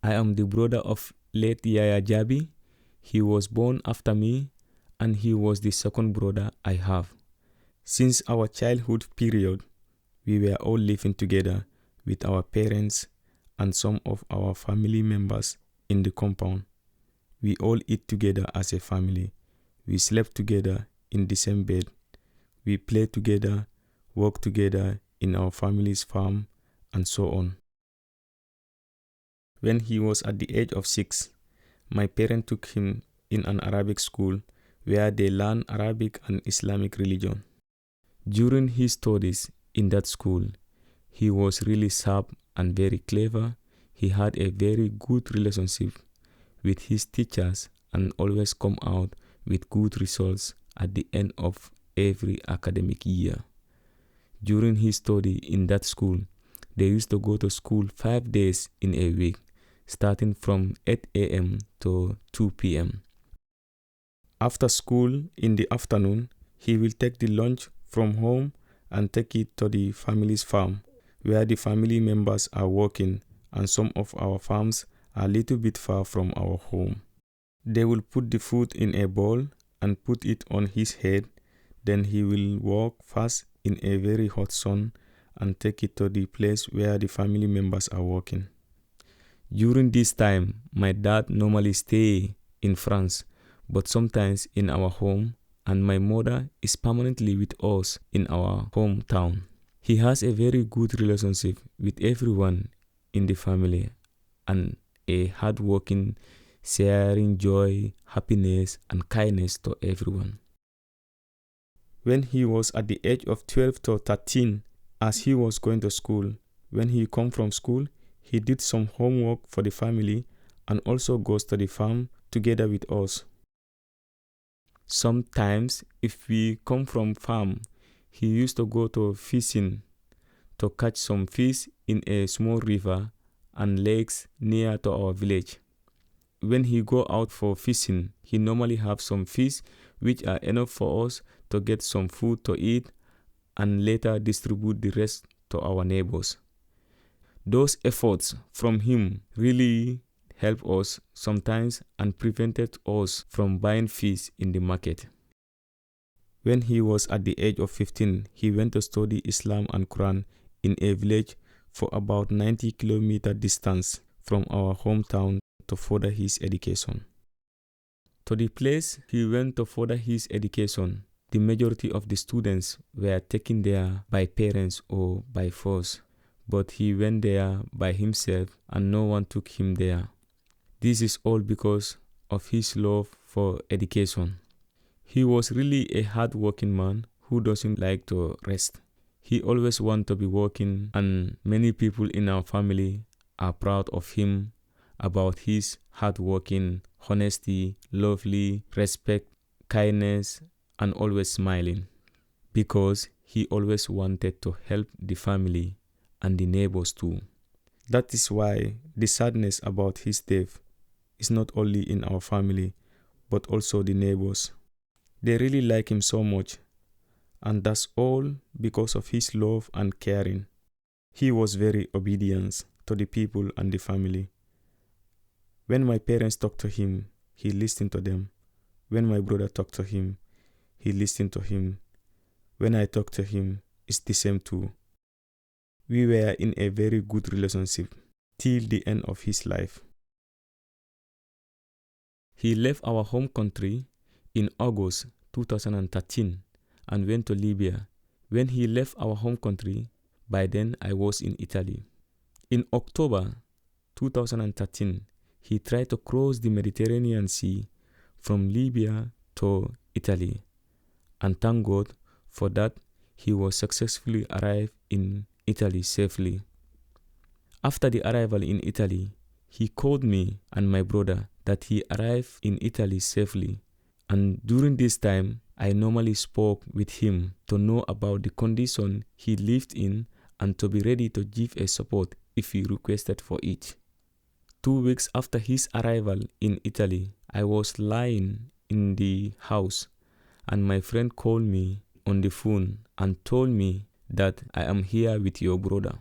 I am the brother of late Yaya Jabbi. He was born after me, and he was the second brother I have. Since our childhood period, we were all living together with our parents and some of our family members in the compound. We all eat together as a family. We slept together in the same bed. We played together, worked together in our family's farm, and so on. When he was at the age of 6, my parents took him in an Arabic school where they learned Arabic and Islamic religion. During his studies in that school, he was really sharp and very clever. He had a very good relationship with his teachers and always come out with good results at the end of every academic year. During his study in that school, they used to go to school 5 days in a week, starting from 8 a.m. to 2 p.m. After school in the afternoon, he will take the lunch from home and take it to the family's farm, where the family members are working, and some of our farms are a little bit far from our home. They will put the food in a bowl and put it on his head. Then he will walk fast in a very hot sun and take it to the place where the family members are working. During this time, my dad normally stay in France, but sometimes in our home, and my mother is permanently with us in our hometown. He has a very good relationship with everyone in the family and a hardworking, sharing joy, happiness, and kindness to everyone. When he was at the age of 12 to 13, as he was going to school, when he come from school, he did some homework for the family and also goes to the farm together with us. Sometimes, if we come from farm, he used to go to fishing to catch some fish in a small river and lakes near to our village. When he go out for fishing, he normally have some fish which are enough for us to get some food to eat and later distribute the rest to our neighbors. Those efforts from him really helped us sometimes and prevented us from buying fish in the market. When he was at the age of 15, he went to study Islam and Quran in a village for about 90 kilometer distance from our hometown to further his education. To the place he went to further his education, the majority of the students were taken there by parents or by force, but he went there by himself and no one took him there. This is all because of his love for education. He was really a hard-working man who doesn't like to rest. He always wants to be working, and many people in our family are proud of him about his hard-working, honesty, lovely, respect, kindness, and always smiling, because he always wanted to help the family and the neighbors too. That is why the sadness about his death is not only in our family, but also the neighbors. They really like him so much, and that's all because of his love and caring. He was very obedient to the people and the family. When my parents talked to him, he listened to them. When my brother talked to him, he listened to him. When I talked to him, it's the same too. We were in a very good relationship till the end of his life. He left our home country in August 2013 and went to Libya. When he left our home country, by then I was in Italy. In October 2013, he tried to cross the Mediterranean Sea from Libya to Italy. And thank God for that, he was successfully arrived in Italy safely. After the arrival in Italy, he called me and my brother that he arrived in Italy safely. And during this time, I normally spoke with him to know about the condition he lived in and to be ready to give a support if he requested for it. 2 weeks after his arrival in Italy, I was lying in the house and my friend called me on the phone and told me that I am here with your brother.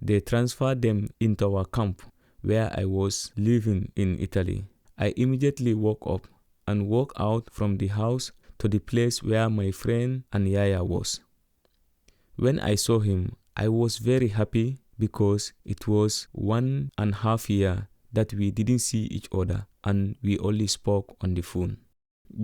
They transferred them into our camp where I was living in Italy. I immediately woke up and walked out from the house to the place where my friend and Yaya was. When I saw him, I was very happy because it was 1.5 years that we didn't see each other and we only spoke on the phone.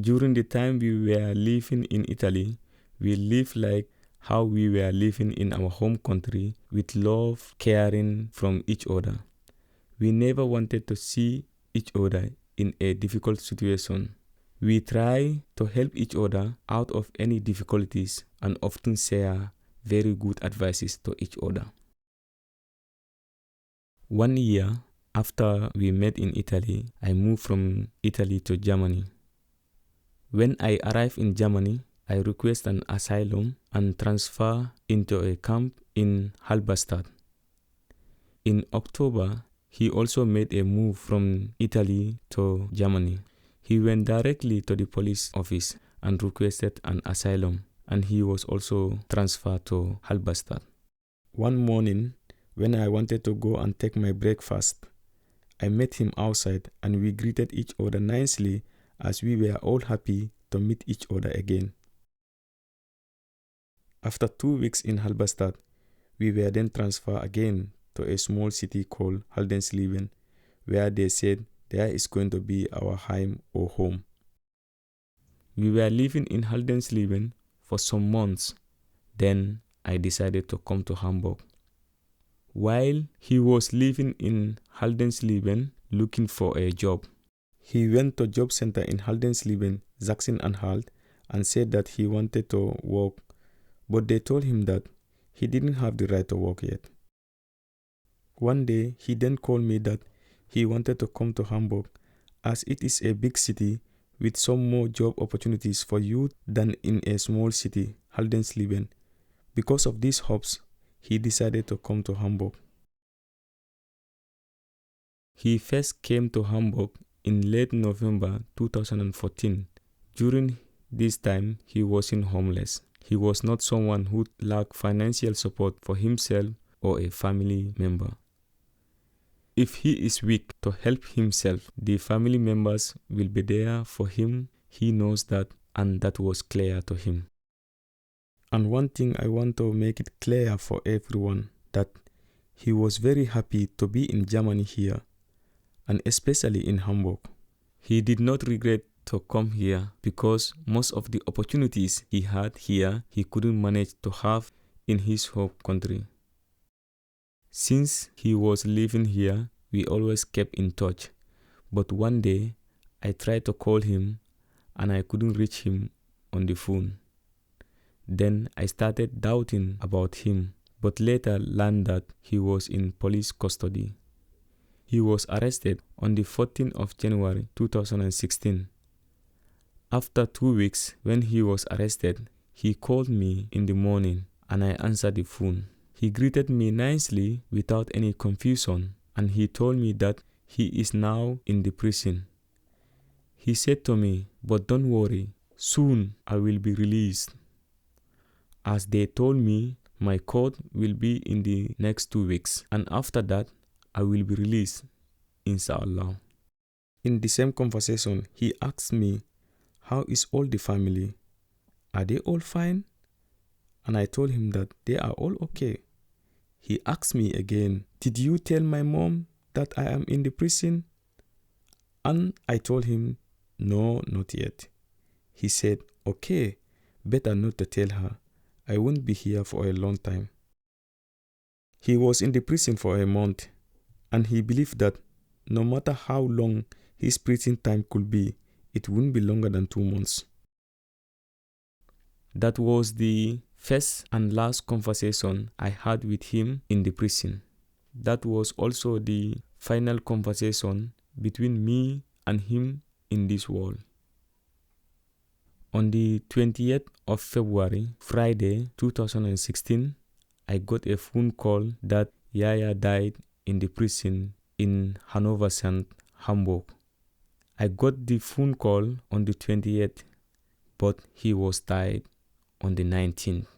During the time we were living in Italy, we lived like how we were living in our home country with love, caring from each other. We never wanted to see each other in a difficult situation. We try to help each other out of any difficulties and often share very good advices to each other. 1 year after we met in Italy, I moved from Italy to Germany. When I arrived in Germany, I requested an asylum and transfer into a camp in Halberstadt. In October, he also made a move from Italy to Germany. He went directly to the police office and requested an asylum, and he was also transferred to Halberstadt. One morning, when I wanted to go and take my breakfast, I met him outside and we greeted each other nicely as we were all happy to meet each other again. After 2 weeks in Halberstadt, we were then transferred again to a small city called Haldensleben, where they said there is going to be our heim or home. We were living in Haldensleben for some months. Then I decided to come to Hamburg. While he was living in Haldensleben looking for a job, he went to job center in Haldensleben, Sachsen-Anhalt, and said that he wanted to work, but they told him that he didn't have the right to work yet. One day, he then called me that he wanted to come to Hamburg as it is a big city with some more job opportunities for youth than in a small city, Haldensleben. Because of these hopes, he decided to come to Hamburg. He first came to Hamburg in late November 2014. During this time, he wasn't homeless. He was not someone who lacked financial support for himself or a family member. If he is weak to help himself, the family members will be there for him. He knows that, and that was clear to him. And one thing I want to make it clear for everyone, that he was very happy to be in Germany here, and especially in Hamburg. He did not regret to come here because most of the opportunities he had here, he couldn't manage to have in his home country. Since he was living here, we always kept in touch. But one day, I tried to call him and I couldn't reach him on the phone. Then I started doubting about him, but later learned that he was in police custody. He was arrested on the 14th of January 2016. After 2 weeks, when he was arrested, he called me in the morning and I answered the phone. He greeted me nicely without any confusion, and he told me that he is now in the prison. He said to me, "But don't worry, soon I will be released." As they told me, my court will be in the next 2 weeks, and after that, I will be released, inshallah. In the same conversation, he asked me, "How is all the family? Are they all fine?" And I told him that they are all okay. He asked me again, "Did you tell my mom that I am in the prison?" And I told him, "No, not yet." He said, "Okay, better not to tell her. I won't be here for a long time." He was in the prison for a month, and he believed that no matter how long his prison time could be, it wouldn't be longer than 2 months. That was the first and last conversation I had with him in the prison. That was also the final conversation between me and him in this world. On the 20th of February, Friday 2016, I got a phone call that Yaya died in the prison in Hahnöfersand, Hamburg. I got the phone call on the 20th, but he was died on the 19th.